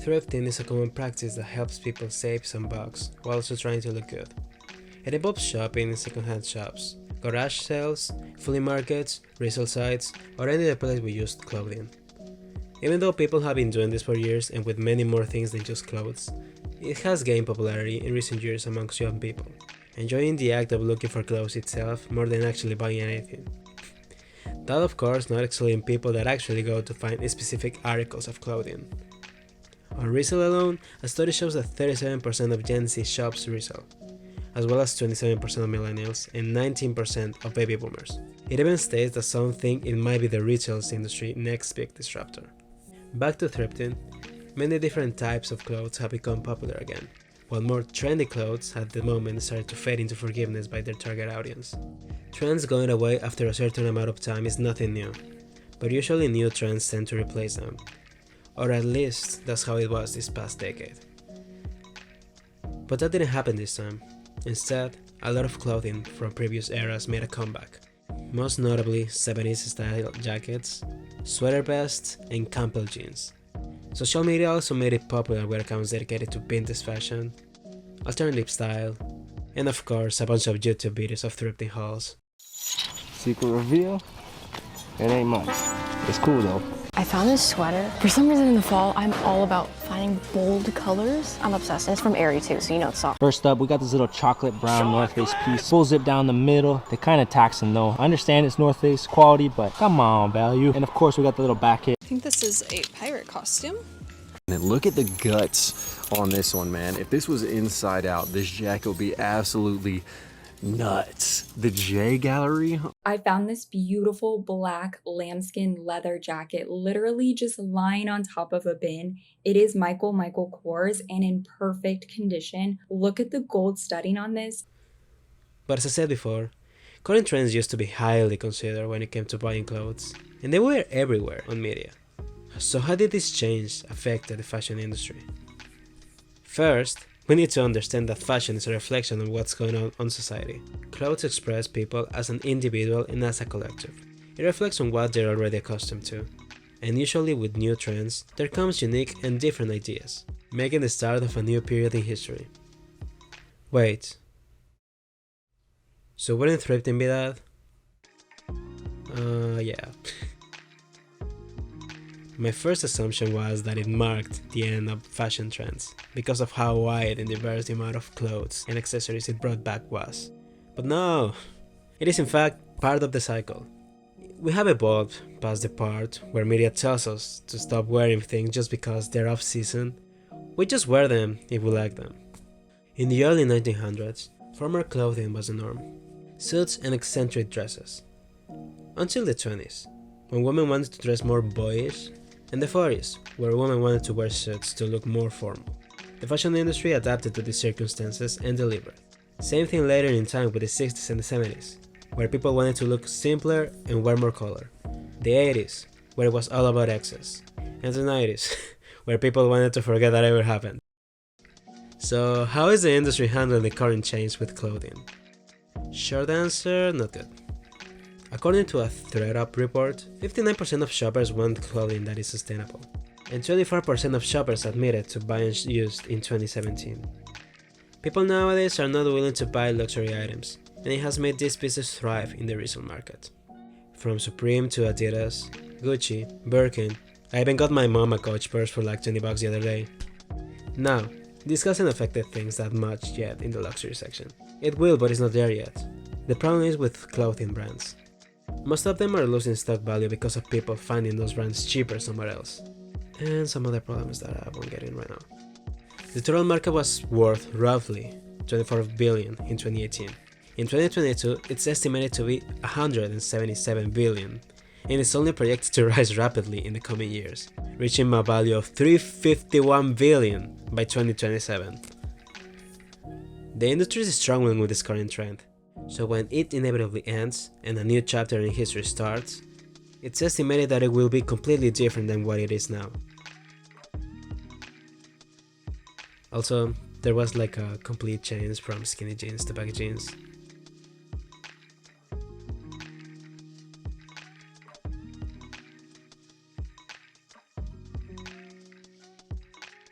Thrifting is a common practice that helps people save some bucks while also trying to look good. It involves shopping in second-hand shops, garage sales, flea markets, resale sites, or any other place with used clothing. Even though people have been doing this for years and with many more things than just clothes, it has gained popularity in recent years amongst young people, enjoying the act of looking for clothes itself more than actually buying anything. That of course not excluding people that actually go to find specific articles of clothing. On resale alone, a study shows that 37% of Gen Z shops resale, as well as 27% of millennials and 19% of baby boomers. It even states that some think it might be the retail industry's next big disruptor. Back to thrifting, many different types of clothes have become popular again, while more trendy clothes at the moment started to fade into forgiveness by their target audience. Trends going away after a certain amount of time is nothing new, but usually new trends tend to replace them. Or at least that's how it was this past decade. But that didn't happen this time. Instead, a lot of clothing from previous eras made a comeback. Most notably 70s style jackets, sweater vests, and Campbell jeans. Social media also made it popular with accounts dedicated to vintage fashion, alternative style, and of course a bunch of YouTube videos of thrifting hauls. Secret reveal? It ain't much. It's cool though. I found this sweater. For some reason in the fall, I'm all about finding bold colors. I'm obsessed. And it's from Aerie too, so you know it's soft. First up, we got this little chocolate brown North Face piece. Full zip down the middle. They're kind of taxing though. I understand it's North Face quality, but come on, value. And of course, we got the little back hit. I think this is a pirate costume. And look at the guts on this one, man. If this was inside out, this jacket would be absolutely nuts. The J Gallery. I found this beautiful black lambskin leather jacket literally just lying on top of a bin. It is Michael Kors and in perfect condition. Look at the gold studding on this. But as I said before, current trends used to be highly considered when it came to buying clothes, and they were everywhere on media. So how did this change affect the fashion industry? First, we need to understand that fashion is a reflection of what's going on in society. Clothes express people as an individual and as a collective. It reflects on what they're already accustomed to. And usually with new trends, there comes unique and different ideas, making the start of a new period in history. Wait. So wouldn't thrifting be that? Yeah. My first assumption was that it marked the end of fashion trends because of how wide and diverse the amount of clothes and accessories it brought back was. But no, it is in fact part of the cycle. We have evolved past the part where media tells us to stop wearing things just because they're off season. We just wear them if we like them. In the early 1900s, formal clothing was the norm. Suits and eccentric dresses. Until the 20s, when women wanted to dress more boyish, and the 40s, where women wanted to wear suits to look more formal. The fashion industry adapted to these circumstances and delivered. Same thing later in time with the 60s and the 70s, where people wanted to look simpler and wear more color. The 80s, where it was all about excess. And the 90s, where people wanted to forget that ever happened. So how is the industry handling the current change with clothing? Short answer, not good. According to a ThredUp report, 59% of shoppers want clothing that is sustainable, and 24% of shoppers admitted to buying used in 2017. People nowadays are not willing to buy luxury items, and it has made these pieces thrive in the resale market. From Supreme to Adidas, Gucci, Birkin, I even got my mom a Coach purse for like 20 bucks the other day. Now, this hasn't affected things that much yet in the luxury section. It will, but it's not there yet. The problem is with clothing brands. Most of them are losing stock value because of people finding those brands cheaper somewhere else. And some other problems that I won't get in right now. The total market was worth roughly $24 billion in 2018. In 2022, it's estimated to be $177 billion, and it's only projected to rise rapidly in the coming years, reaching a value of $351 billion by 2027. The industry is struggling with this current trend. So when it inevitably ends and a new chapter in history starts, it's estimated that it will be completely different than what it is now. Also, there was like a complete change from skinny jeans to baggy jeans.